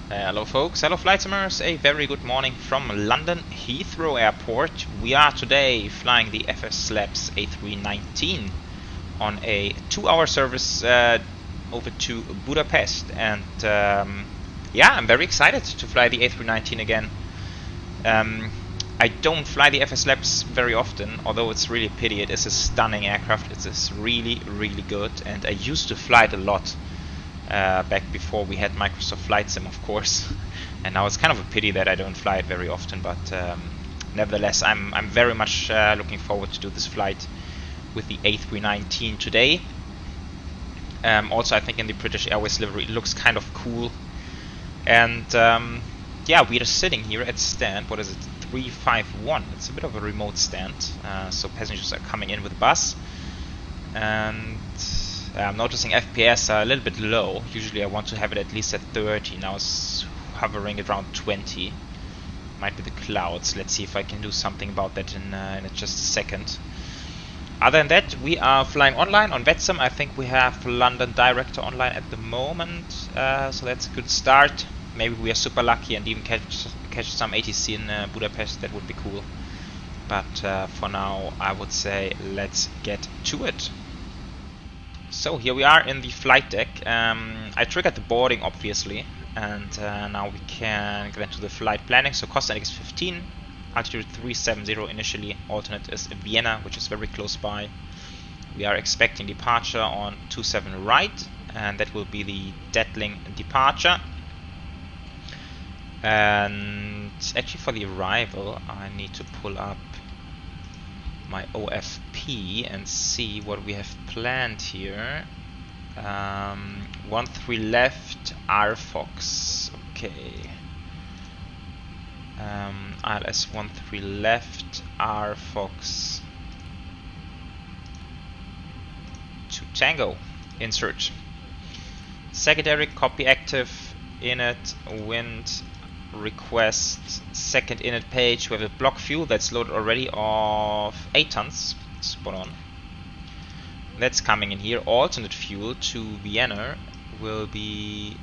Hello folks, hello flight simmers, a very good morning from London Heathrow Airport. We are today flying the FSLabs A319 on a 2-hour service over to Budapest, and yeah, I'm very excited to fly the A319 again. I don't fly the FSLabs very often, although it's really a pity. It is a stunning aircraft, it is really good, and I used to fly it a lot. Back before we had Microsoft Flight Sim, of course, and now it's kind of a pity that I don't fly it very often. But nevertheless, I'm very much looking forward to do this flight with the A319 today. Also, I think in the British Airways livery it looks kind of cool. And yeah, we are sitting here at stand. What is it? 351. It's a bit of a remote stand, so passengers are coming in with the bus, and I'm noticing FPS are a little bit low. Usually I want to have it at least at 30. Now it's hovering around 20. Might be the clouds. Let's see if I can do something about that in just a second. Other than that, we are flying online on VATSIM. I think we have London Director online at the moment, so that's a good start. Maybe we are super lucky and even catch some ATC in Budapest. That would be cool. But for now, I would say let's get to it. So here we are in the flight deck. I triggered the boarding obviously, and now we can get into the flight planning. So cost index 15, altitude 370 initially, alternate is Vienna, which is very close by. We are expecting departure on 27 right, and that will be the Detling departure. And actually for the arrival I need to pull up my OFP and see what we have planned here. 13 left, RFox. Okay. ILS 13 left, RFox to Tango. Insert. Secondary copy active. Init wind request second init page. We have a block fuel that's loaded already of 8 tons. Spot on. That's coming in here. Alternate fuel to Vienna will be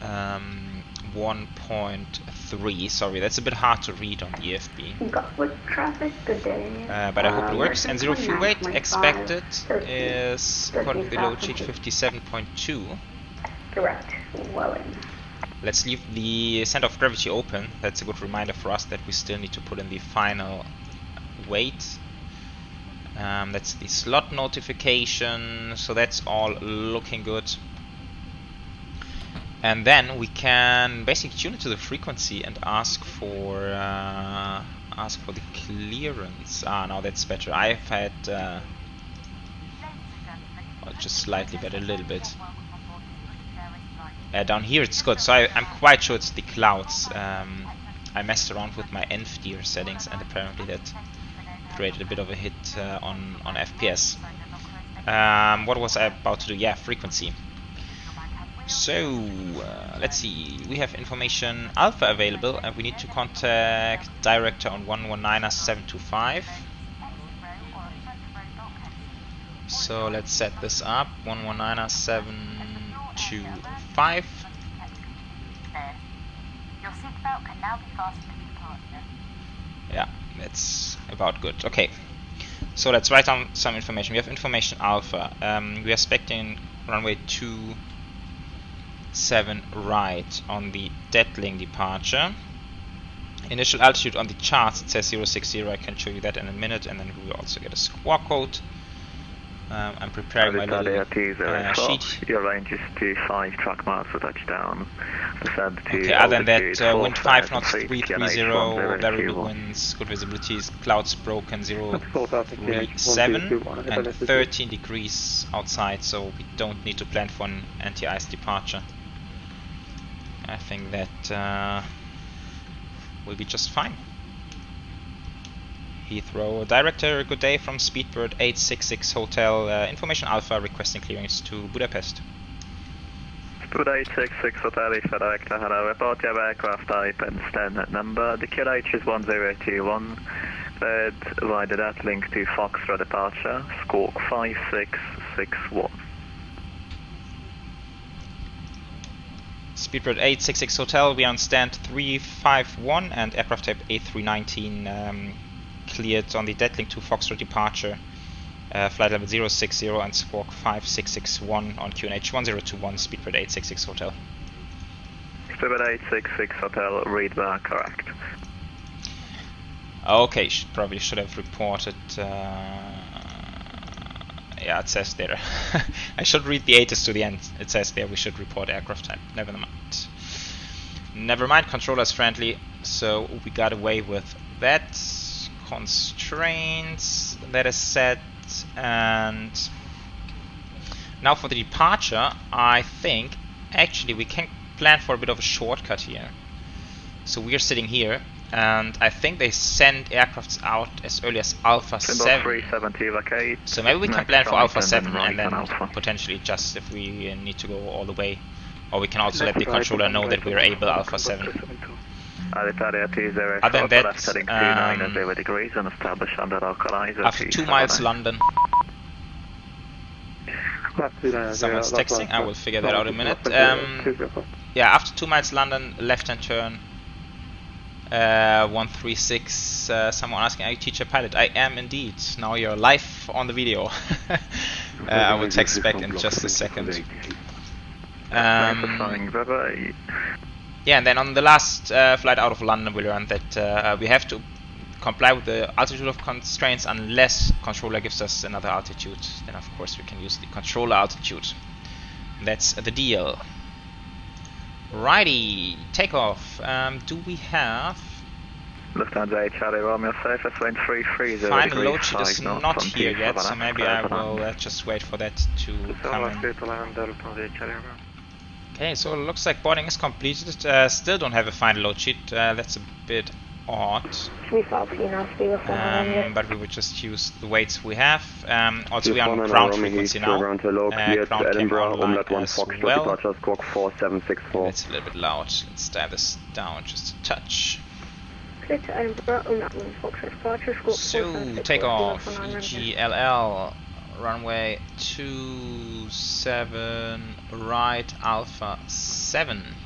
1.3. Sorry, that's a bit hard to read on the EFB. Gulfwood traffic, good day. But I hope it works. And zero fuel weight expected is, according to the load sheet, 57.2. Correct. Well in. Let's leave the center of gravity open. That's a good reminder for us that we still need to put in the final weight. That's the slot notification, so that's all looking good. And then we can basically tune it to the frequency and ask for the clearance. Now that's better. I've had just slightly better, a little bit. Down here it's good, so I'm quite sure it's the clouds. I messed around with my ENVTEX settings, and apparently that created a bit of a hit on FPS. What was I about to do? Yeah, frequency. So let's see, we have information alpha available, and we need to contact director on 119er725. So let's set this up. 119er725. Yeah, that's about good. Okay, so let's write down some information. We have information alpha. We are expecting runway 27 right on the Detling departure. Initial altitude on the charts, it says 060. I can show you that in a minute, and then we will also get a squawk code. I'm preparing my little sheet. Your range is 25 track miles for touchdown. Okay, other than that, wind 5 knots, 330, variable winds, good visibilities, clouds broken, 037, and 13 degrees outside, so we don't need to plan for an anti-ice departure. I think that will be just fine. Heathrow director, good day from Speedbird 866 Hotel, information alpha requesting clearance to Budapest. Speedbird 866 Hotel, director, hello, report your aircraft type and stand number. The QH is 1021, cleared by the Detling to Foxtrot departure, squawk 5661. Speedbird 866 Hotel, we are on stand 351 and aircraft type A319 cleared on the deadlink to Foxtrot departure. Flight level 060 and squawk 5661 on QNH 1021, Speedbird 866 Hotel. Speedbird 866 Hotel, read back correct. Okay, probably should have reported. Yeah, it says there. I should read the ATIS to the end. It says there we should report aircraft type. Never mind. Never mind, controller's friendly, so we got away with that. Constraints, that is set. And now for the departure, I think actually we can plan for a bit of a shortcut here. So we're sitting here, and I think they send aircrafts out as early as Alpha 7. 370 so maybe we can plan for Alpha 7 and then potentially adjust if we need to go all the way. Or we can also let the controller know that we're able Alpha 7. Other than that, after 2 miles London. Someone's texting, I will figure that out in a minute. Yeah, after 2 miles London, left-hand turn. 136, someone asking, are you teacher pilot? I am indeed. Now you're live on the video. I will text back in just a second. Yeah, and then on the last flight out of London we learned that we have to comply with the altitude of constraints unless controller gives us another altitude. Then of course we can use the controller altitude. That's the deal. Righty, takeoff. Do we have... Lufthansa Charlie Romeo Surface wind 330 final load sheet is not here yet, so maybe I will just wait for that to come in. Okay, so it looks like boarding is completed. Still don't have a final load sheet. That's a bit odd. But we would just use the weights we have. Also, we are on ground frequency now. Ground camera online as well. That's a little bit loud. Let's dial this down just a touch. So, take off. EGLL. Runway 27 right Alpha 7.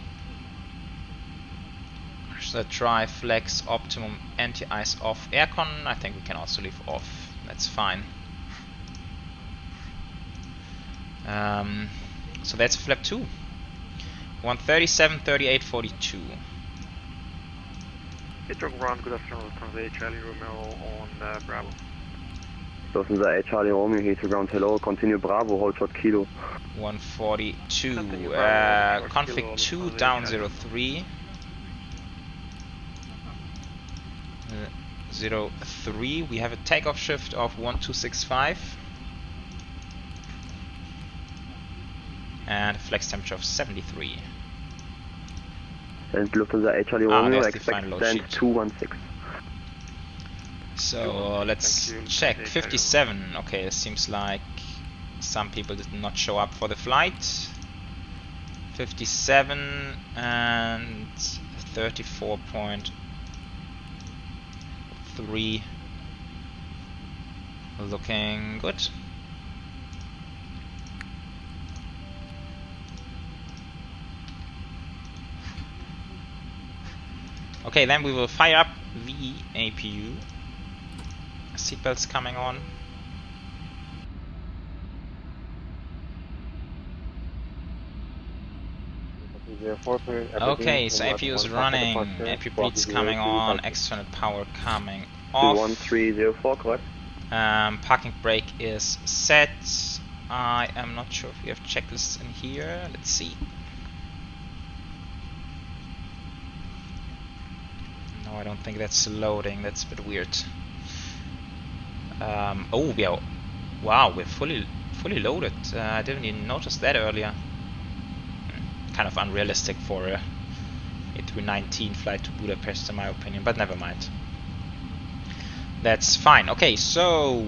Should I try flex optimum anti-ice off aircon? I think we can also leave off. That's fine. So that's flap 2. 137, 38, 42. Heathrow ground, good afternoon, Lufthansa Charlie Romeo on Bravo. Lufthansa Charlie Romeo, Heathrow ground, hello, continue Bravo, hold short Kilo. 142, config 2 down 03. 03, we have a takeoff shift of 1265. And a flex temperature of 73. And Lufthansa Charlie Romeo, expect stand 216. So let's check. 57. Okay, it seems like some people did not show up for the flight. 57 and 34.3. Looking good. Okay, then we will fire up the APU. Seatbelts coming on. Okay, so APU is running. APU bleeds coming on. External power coming off. 1304, correct. Parking brake is set. I am not sure if we have checklists in here. Let's see. No, I don't think that's loading. That's a bit weird. Oh, yeah. Wow, we're fully loaded. I didn't even notice that earlier. Kind of unrealistic for a A319 flight to Budapest, in my opinion, but never mind. That's fine. Okay, so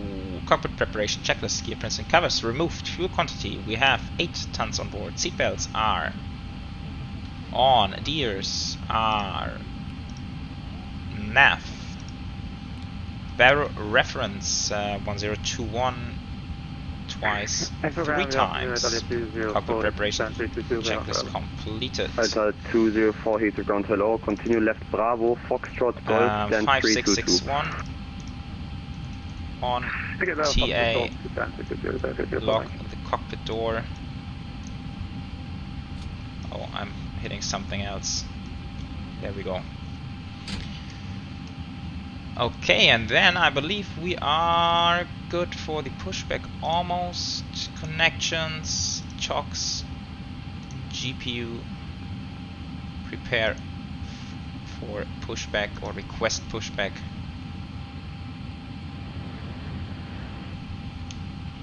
cockpit preparation checklist, gear prints and covers removed. Fuel quantity, we have 8 tons on board. Seatbelts are on. Gears are nav. Barrel reference 1021 twice, 3 times. Cockpit preparation checklist completed. Delta 204 Heathrow ground, hello. Continue left Bravo, Foxtrot, Golf, stand 5661 on TA. Lock the cockpit door. Oh, I'm hitting something else. There we go. Okay, and then I believe we are good for the pushback almost. Connections, chocks, GPU, prepare for pushback or request pushback.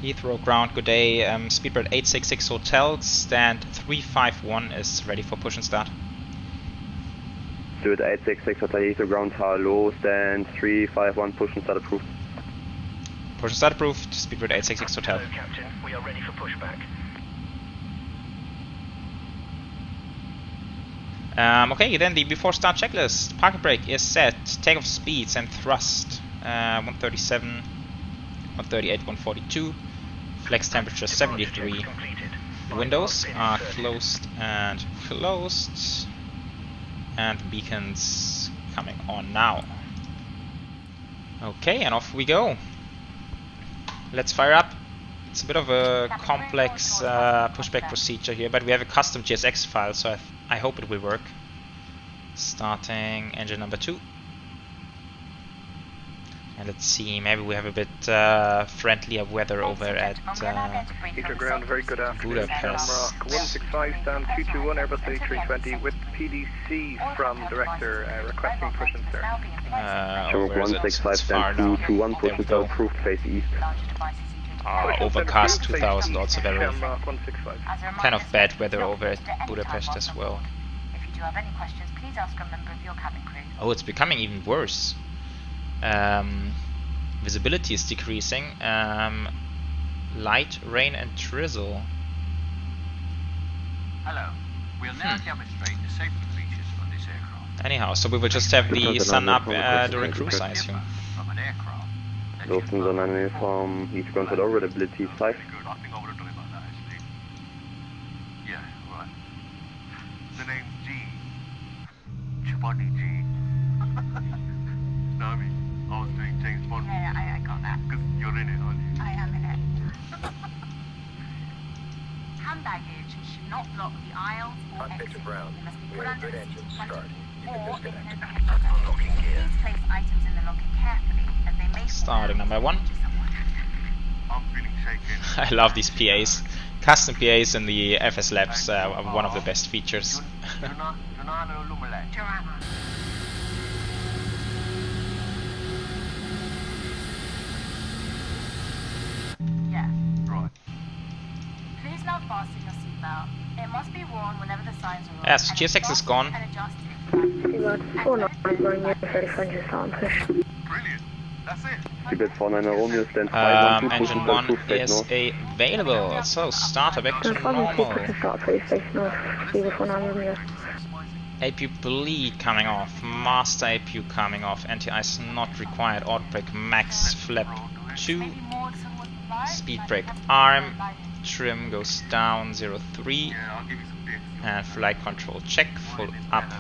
Heathrow ground, good day. Speedbird 866 Hotel, stand 351 is ready for push and start. Stuart 866 Hotel Heathrow ground, hello, stand 351, push and start approved. Push and start approved, Speedbird 866 Hotel. Hello, Captain, we are ready for pushback. Okay, then the before start checklist. Parking brake is set, takeoff speeds and thrust 137, 138, 142, flex temperature 73. The windows are closed, and beacons coming on now. Okay, and off we go. Let's fire up. It's a bit of a complex pushback procedure here, but we have a custom GSX file, so I hope it will work. Starting engine number 2. And let's see, maybe we have a bit friendlier weather over at Heathrow ground, very good afternoon. Budapest. 165, stand 221, Airbus A320 with PDC from director requesting push and start. Where is it? 165, It's far stand now. 221, push There we and start go. approved, face east. Overcast 2000, also very Shamrock 165. kind of bad weather over at Budapest as well. If you do have any questions, please ask a member of your cabin crew. Oh, it's becoming even worse. Visibility is decreasing. Light, rain and drizzle. Hello. We'll now demonstrate the safety features of this aircraft. Anyhow, so we will just have the sun up during cruise, I assume. From an aircraft. that you Lufthansa 9 from Heathrow ground, hello, reliability 5. Good. I think I would have done it like that actually. Yeah, right. The name's G. Chapati G. No, I mean, I was doing James Bond. Yeah, I got that. Because you're in it, aren't you? I am in it. Hand baggage should not block the aisles or exit. It must be put under the seat in front of you or in an open locker. Please place items in the locker carefully as they may Starting number 1. I'm feeling shaken. I love these PAs. Custom PAs in the FSLabs are one of the best features. Giornano Lumele. Yeah. Right. Please now fasten your seatbelt. It must be worn whenever the signs are on. Yes, and GSX is adjusted gone. and adjusted in front. Brilliant. That's it. Tibet 49 Romeo, stand 512, push Engine and start 1 approved, face is north. available, so starter back to normal. APU bleed coming off, master APU coming off, anti-ice not required, auto brake max, flap 2, Maybe more towards the right. speed brake arm, trim goes down 03, Yeah, I'll give you some bits. and flight control check, full up,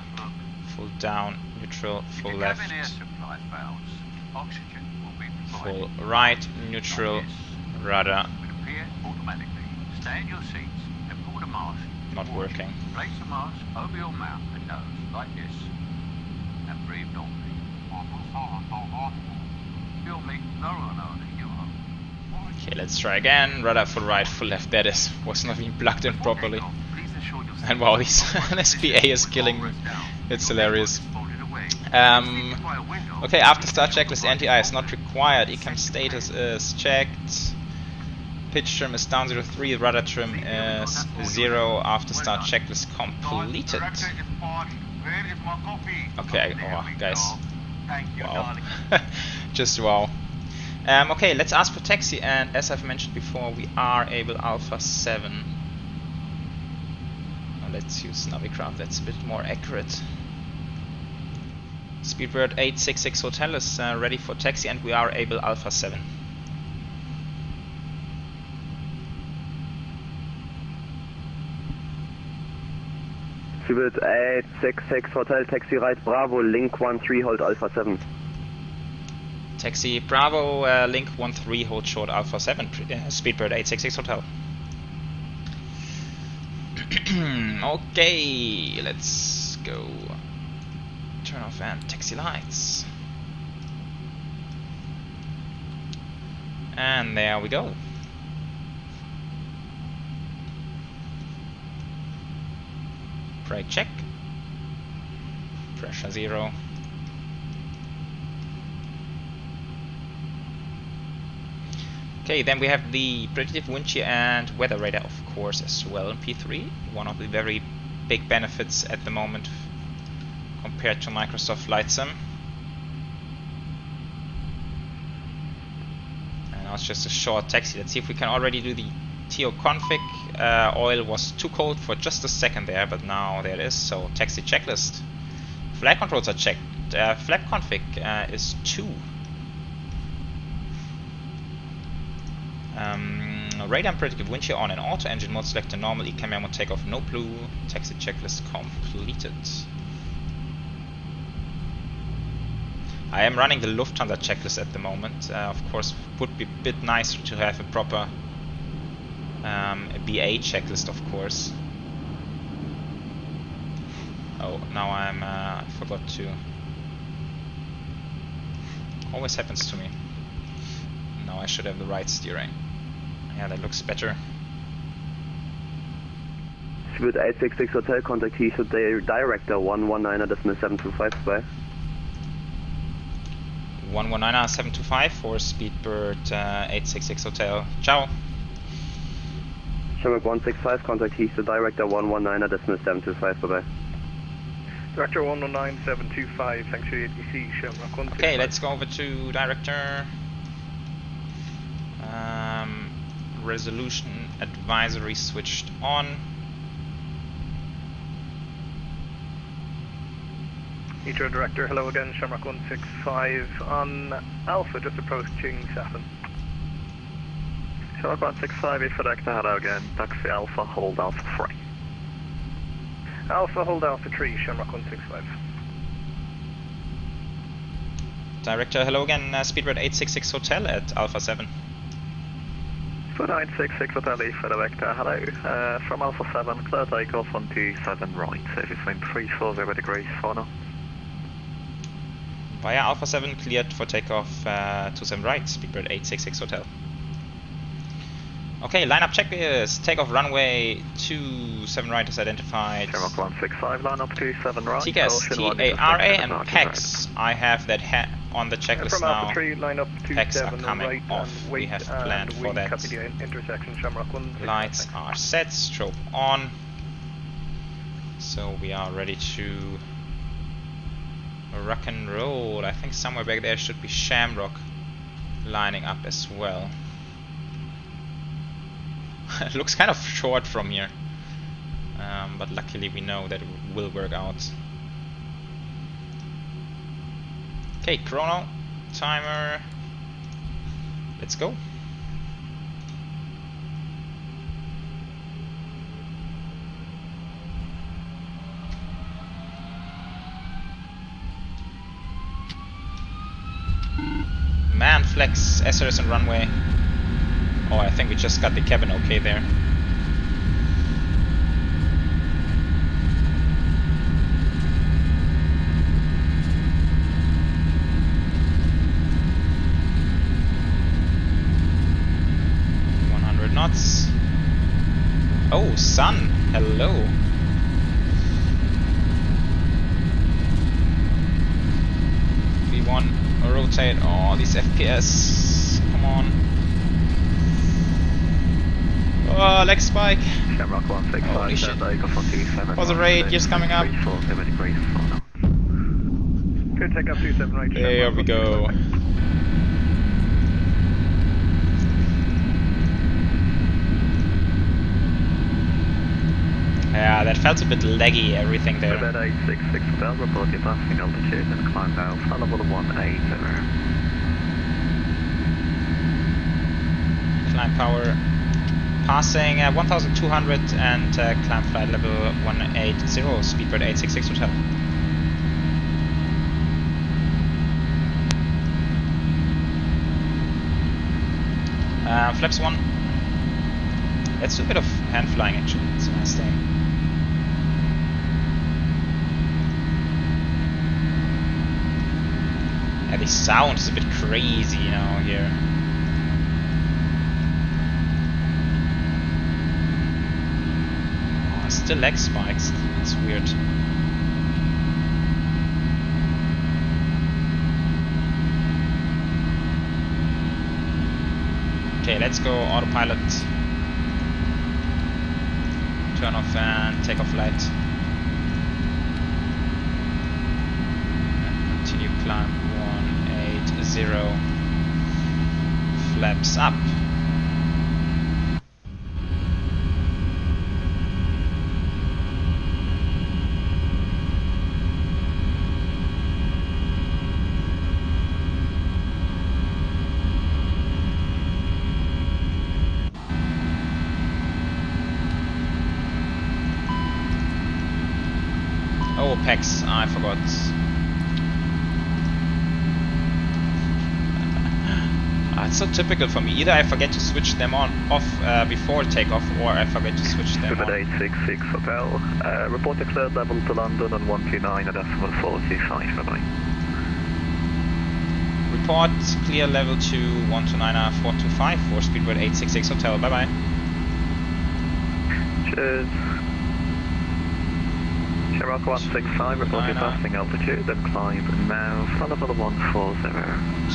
full down, neutral, full Cabin air left, supply valves. Oxygen will be full provided. right, neutral, rudder Will appear automatically. Stay in your seats and pull the mask. not working. Place the mask over your mouth and nose like this, and breathe normally. Feel me? No, you are. Okay, let's try again. Rudder full right, full left. That was not even plugged in properly. Please ensure your And wow, this SPA is killing me. It's hilarious. folded away. Okay, after start checklist, anti-ice not required. ECAM status is checked. Pitch trim is down 03. Rudder trim is 0. After start checklist completed. Okay, oh, guys. Wow. Just wow. Okay, let's ask for taxi, and as I've mentioned before, we are able Alpha 7. Now let's use Navigraph, that's a bit more accurate. Speedbird 866 Hotel is ready for taxi, and we are able Alpha 7. Civil 866 Hotel, taxi right Bravo, link 13, hold Alpha 7. Taxi Bravo, link 13, hold short Alpha 7, Speedbird 866 Hotel. Okay, let's go. Turn off and taxi lights. And there we go. Brake check. Pressure 0. Okay, then we have the predictive wind shear and weather radar, of course, as well in P3. One of the very big benefits at the moment compared to Microsoft Flight Sim. And now it's just a short taxi. Let's see if we can already do the TO config. Oil was too cold for just a second there, but now there it is. So taxi checklist. Flight controls are checked. Flap config is 2. Radar and predictive wind shear on and auto engine mode. Select a normal camera mode takeoff, no blue. Taxi checklist completed. I am running the Lufthansa checklist at the moment. Of course, would be a bit nicer to have a proper BA checklist, of course. Oh, now I forgot to. Always happens to me. Now I should have the right steering. Yeah, that looks better. Civil 866 Hotel, contact Heathrow Director 119.725 by 119.725 for Speedbird 866 Hotel. Ciao. Shamrock 165, contact Heathrow Director 119.725 bye. Director 119.725, thanks for the ATC, Shamrock 165. Okay, let's go over to Director. Resolution advisory switched on. Heathrow Director, hello again, Shamrock 165 on Alpha, just approaching Saffin. Shamrock 165, if Director, hello again, taxi Alpha, hold Alpha 3. Alpha, hold Alpha 3, Shamrock 165. Director, hello again, Speedbird 866 Hotel at Alpha 7. 966 Hotel for Director, hello. From Alpha 7, clear takeoff on 27 right, service wind 340 degrees for now. Via Alpha 7, cleared for takeoff 27 right, Speedbird 866 Hotel. Okay, lineup check is takeoff runway 27 right is identified. Shamrock 165, line up 27 right. TCAS, TARA and PEX. I have that on the checklist from now. Alpha 3, line up PEX are 27 coming right off. and We have planned for that. Copy the intersection, Shamrock 165. Lights are set, strobe on. So we are ready to rock and roll. I think somewhere back there should be Shamrock lining up as well. It looks kind of short from here, but luckily we know that it will work out. Okay, chrono, timer, let's go. Man, flex, SRS and runway. Oh, I think we just got the cabin okay there. Knots. Oh, sun. Hello. V1 rotate. Oh, these FPS. Come on. Oh, leg spike. Shamrock 165. Holy shit. Takeoff on 27 Was a radius coming up. 340 degrees for now. Good, take up 27 right. There we go. Yeah, that felt a bit laggy, everything there. Bed 866 Hotel, report your passing altitude and climb Alpha level 180. Climb power Passing 1200 and climb flight level 180, speedbird 866 hotel. Flaps 1. Let's do a bit of hand flying actually, it's a nice thing. Yeah, the sound is a bit crazy, you know, here. Oh, still leg spikes, that's weird. Okay, let's go autopilot. Turn off and take off flight. And continue climb 180. Flaps up. ORBX, I forgot. It's so typical for me. Either I forget to switch them off before takeoff, or I forget to switch them on. 866 Hotel. Report declared level to London on 129.425. Bye-bye. Report clear level to 129.425 for speedbird 866 Hotel. Bye-bye. Cheers. Shamrock 165, report your passing altitude, then climb now, flight level 140.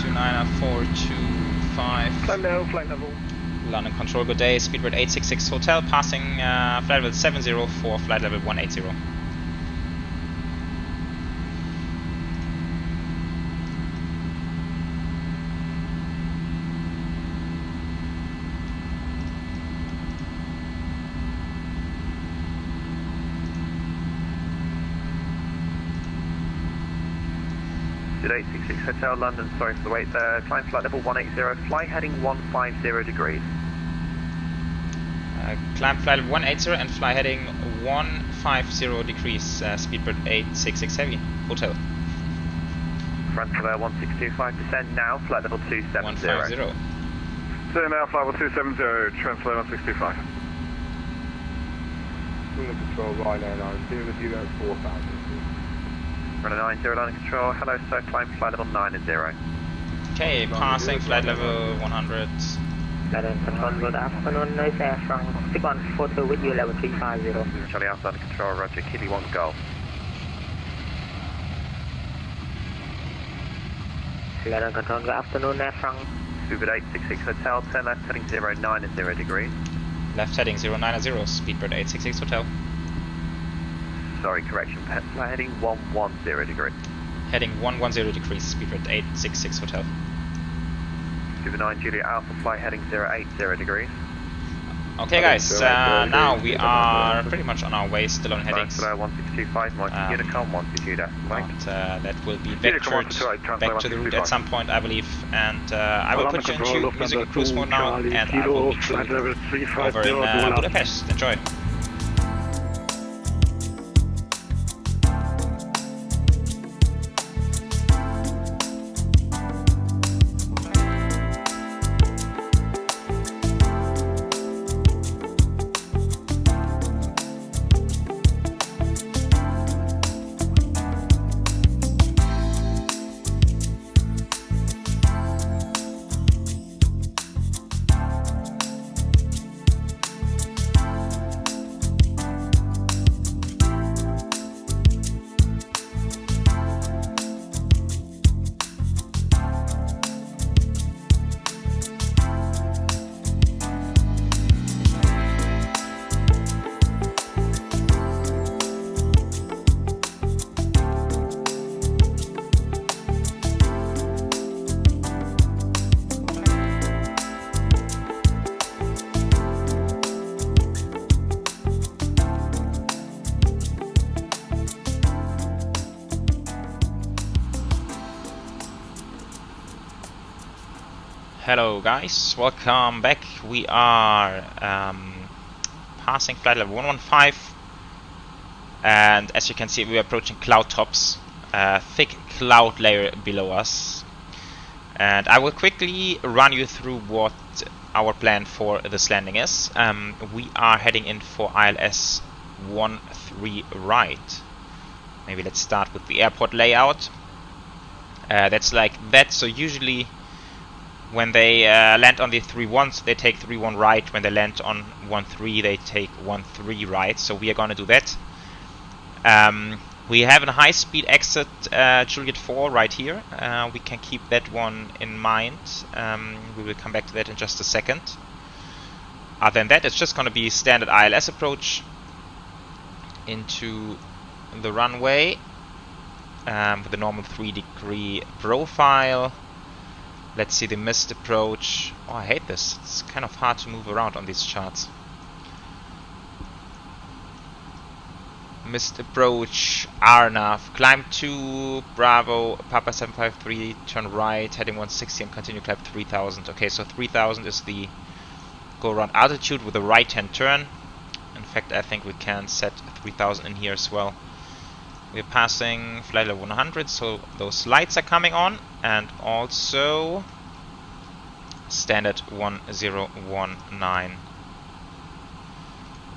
29425. Climb now, flight level. London Control, good day, speedbird 866 Hotel, passing flight level 70 for flight level 180. Did 866 Hotel London, sorry for the wait there. Climb flight level 180, fly heading 150 degrees. Climb flight level 180 and fly heading 150 degrees, speedbird 866 Heavy, Hotel. Front for 1625, descend now, flight level 270. 150. Turn now, flight level 270, transfer 1625. London Control, Ryanair 90, with you at 4000. Runner 90, London Control, hello sir, climb flight level 90. Okay, passing flight level 100. London Control, good afternoon, nice air from 6142 with you, level 350. Charlie Alpha, London Control, roger, Kitty 1 Golf. London Control, good afternoon, air from Speedbird 866 Hotel, turn left heading 090 degrees. Left heading 090, speedbird 866 Hotel. Sorry, correction, flight heading 110 degrees. Heading 110 degrees, speedbird 866 Hotel. Super 9 Juliet Alpha, flight heading 080 degrees. Okay guys, now we are pretty much on our way, still on headings. 1625, Mike Unicom, 122 but that will be vectored back to the route at some point, I believe. And I will put you into musical cruise mode now, and I will meet you over in Budapest. Enjoy! Hello guys, welcome back. We are passing flight level 115, and as you can see we are approaching cloud tops, thick cloud layer below us, and I will quickly run you through what our plan for this landing is. We are heading in for ILS 13 right. Maybe let's start with the airport layout. That's like that, so usually when they land on the 3-1s, they take 3-1 right. When they land on 1-3, they take 1-3 right. So we are going to do that. We have a high-speed exit Juliet 4 right here. We can keep that one in mind. We will come back to that in just a second. Other than that, it's just going to be standard ILS approach into the runway with the normal 3-degree profile. Let's see the missed approach. Oh, I hate this. It's kind of hard to move around on these charts. Missed approach, RNAV. Climb 2, Bravo, Papa 753, turn right, heading 160 and continue climb 3000. Okay, so 3000 is the go around altitude with a right hand turn. In fact, I think we can set 3000 in here as well. We're passing flight level 100, so those lights are coming on, and also standard 1019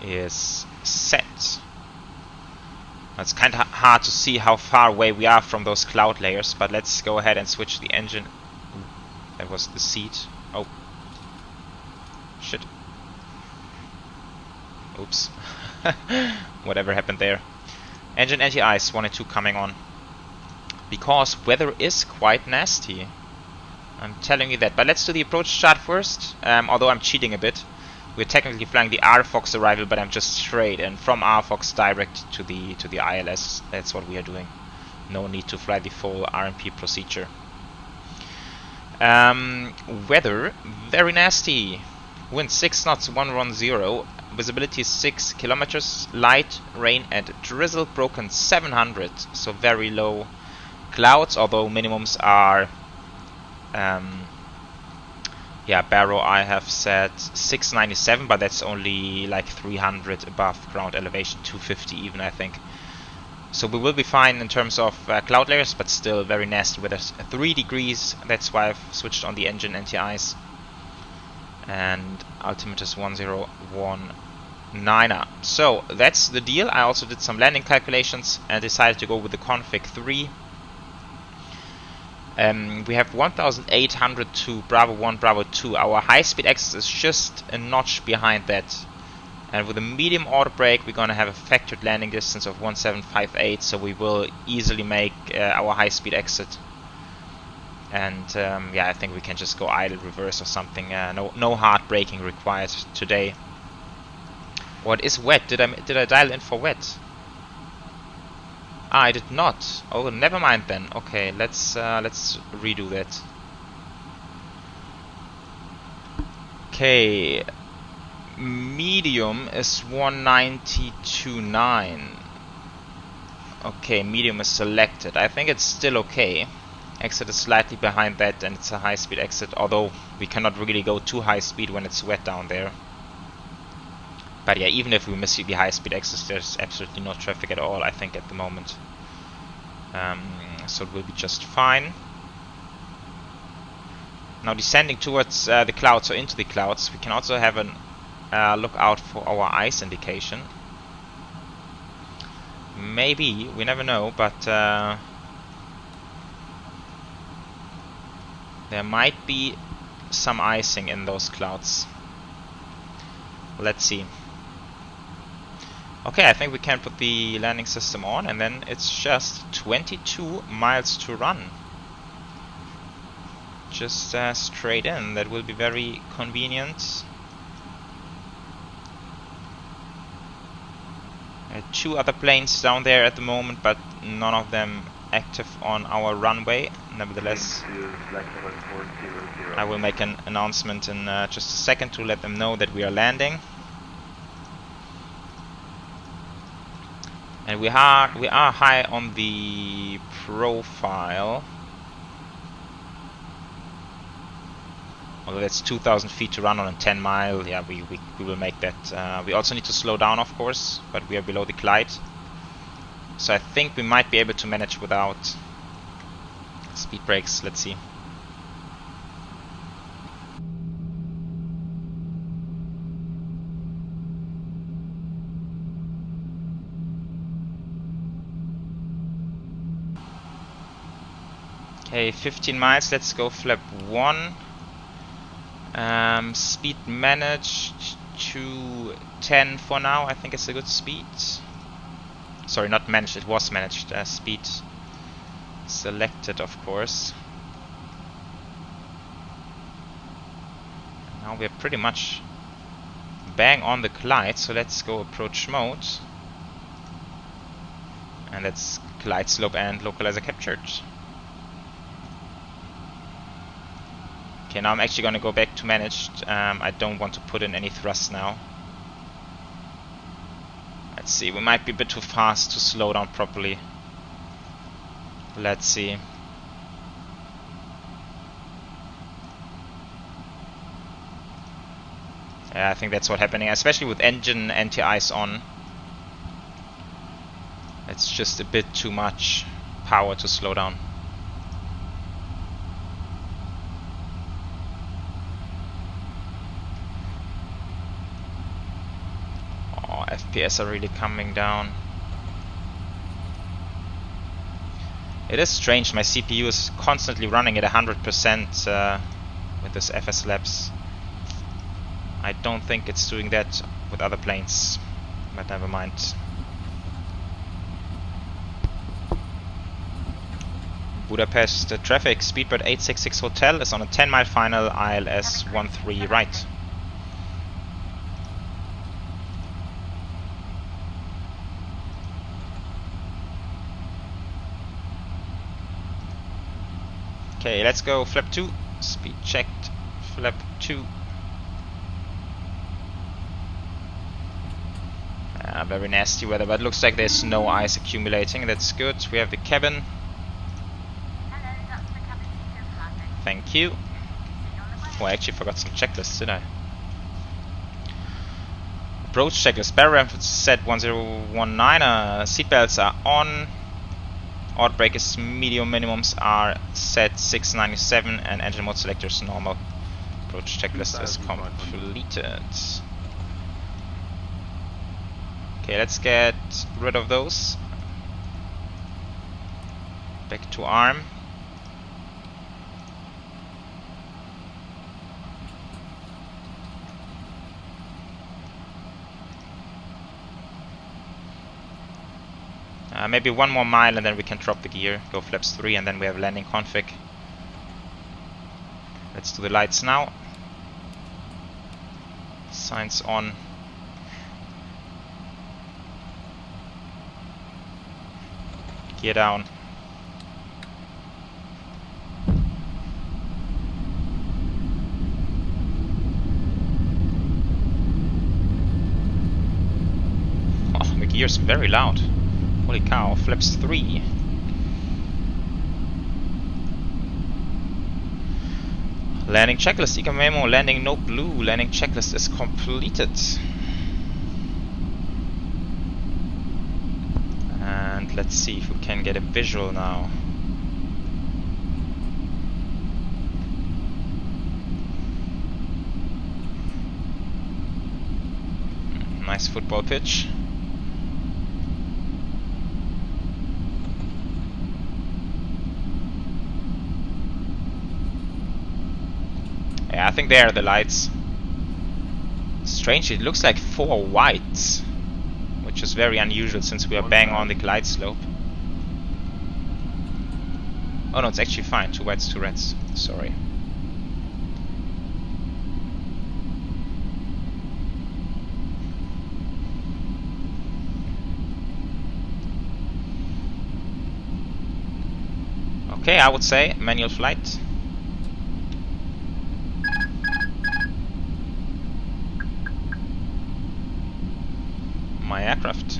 is set. It's kind of hard to see how far away we are from those cloud layers, but let's go ahead and switch the engine. Ooh, that was the seat. Oh, shit. Oops. Whatever happened there. Engine anti-ice 1 and 2 coming on, because weather is quite nasty. I'm telling you that. But let's do the approach chart first. Although I'm cheating a bit, we're technically flying the RFOX arrival, but I'm just straight and from RFOX direct to the ILS. That's what we are doing. No need to fly the full RMP procedure. Weather very nasty. Wind 6 knots 110. Visibility 6 kilometers, light rain and drizzle, broken 700, so very low clouds, although minimums are Barrow I have set 697, but that's only like 300 above ground elevation, 250 even, I think. So we will be fine in terms of cloud layers, but still very nasty weather. 3 degrees, that's why I've switched on the engine anti-ice. And altimeter is 1019er. So that's the deal. I also did some landing calculations and decided to go with the config 3. We have 1800 to Bravo 1, Bravo 2. Our high speed exit is just a notch behind that. And with a medium auto brake, we're going to have a factored landing distance of 1758, so we will easily make our high speed exit. And I think we can just go idle reverse or something. No hard braking required today. Or it is wet. Did I dial in for wet? Ah, I did not. Oh, never mind then. Okay, let's redo that. Okay, medium is 192.9. Okay, medium is selected. I think it's still okay. Exit is slightly behind that, and it's a high-speed exit, although we cannot really go too high speed when it's wet down there. But yeah, even if we miss the high-speed exit, there's absolutely no traffic at all, I think, at the moment. So it will be just fine. Now descending towards the clouds, or into the clouds, we can also have a look out for our ice indication. Maybe, we never know, but there might be some icing in those clouds. Let's see. Okay, I think we can put the landing system on, and then it's just 22 miles to run. Just straight in. That will be very convenient. 2 other planes down there at the moment, but none of them active on our runway. Nevertheless, I will make an announcement in just a second to let them know that we are landing. And we are high on the profile. Although that's 2,000 feet to run on a 10 mile, yeah, we will make that. We also need to slow down, of course, but we are below the glide. So I think we might be able to manage without speed brakes. Let's see. Okay, 15 miles, let's go flap 1. Speed managed to 10 for now, I think it's a good speed. Sorry, not managed, it was managed. Speed selected, of course. Now we're pretty much bang on the glide, so let's go approach mode. And that's glide slope and localizer captured. Okay, now I'm actually going to go back to managed. I don't want to put in any thrust now. Let's see, we might be a bit too fast to slow down properly. Let's see. Yeah, I think that's what's happening, especially with engine anti-ice on. It's just a bit too much power to slow down. FPS are really coming down. It is strange, my CPU is constantly running at 100% with this FSLabs. I don't think it's doing that with other planes, but never mind. Budapest traffic, Speedbird 866 Hotel is on a 10-mile final, ILS 13 right. Okay, let's go flap 2, speed checked, flap 2. Very nasty weather, but looks like there's no ice accumulating, that's good. We have the cabin. Thank you. Oh, I actually forgot some checklists, did I? Approach checklist, barrier set 1019, seatbelts are on. Auto brake is medium, minimums are set 697 and engine mode selector is normal. Approach checklist is completed. Okay, let's get rid of those. Back to arm. Maybe one more mile and then we can drop the gear, go flaps 3 and then we have landing config. Let's do the lights now. Signs on. Gear down. Oh, the gear's very loud. Holy cow, flaps 3. Landing checklist, Eco memo, landing no blue, landing checklist is completed. And let's see if we can get a visual now. Nice football pitch. Yeah, I think there are the lights. Strangely, it looks like 4 whites, which is very unusual since we are bang on the glide slope. Oh no, it's actually fine. 2 whites, 2 reds. Sorry. Okay, I would say manual flight. My aircraft.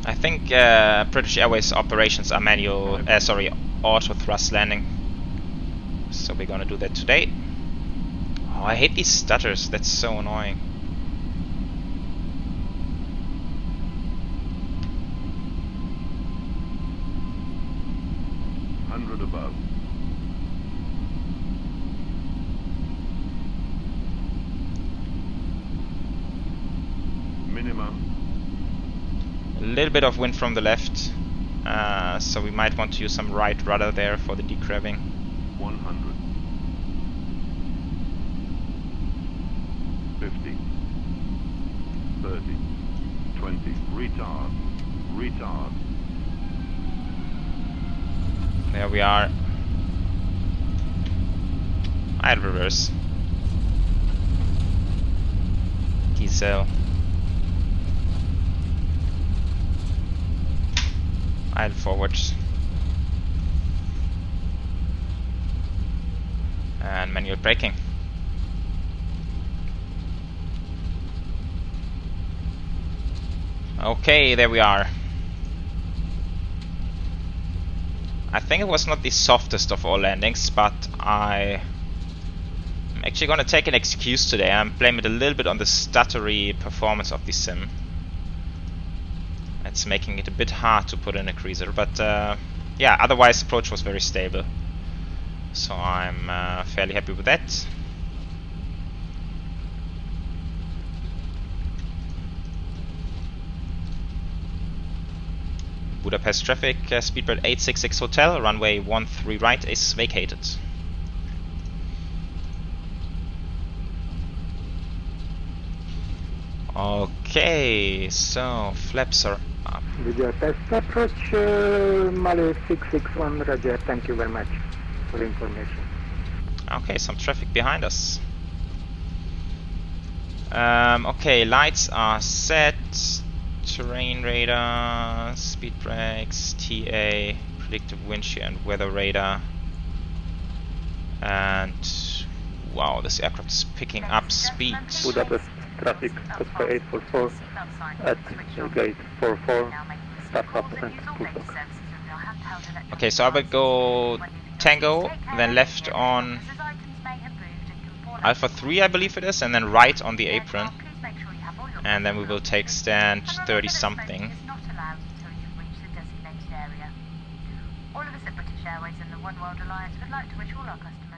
I think British Airways operations are manual, auto thrust landing. So we're gonna do that today. Oh, I hate these stutters, that's so annoying. Above. Minimum. A little bit of wind from the left, so we might want to use some right rudder there for the decrabbing. 100. 50. 30. 20. Retard. Retard. There we are. I'll reverse. Diesel. I'll forward. And manual braking. Okay, there we are. I think it was not the softest of all landings, but I'm actually gonna take an excuse today and blame it a little bit on the stuttery performance of the sim. It's making it a bit hard to put in a cruiser, but yeah, otherwise the approach was very stable. So I'm fairly happy with that. Budapest traffic, speedbird 866 hotel, runway 13 right is vacated. Okay, so flaps are up. Budapest approach, Mali 661, Roger, thank you very much for the information. Okay, some traffic behind us. Okay, lights are set. Terrain radar, speed brakes, TA, predictive wind shear and weather radar. And wow, this aircraft is picking up speed. Budapest traffic, Sky 844 at gate 44, start up and push up. Okay, so I will go Tango, then left on Alpha 3 I believe it is, and then right on the apron. And then we will take stand 30 something. All of us at British Airways and the One World Alliance would like to wish all our customers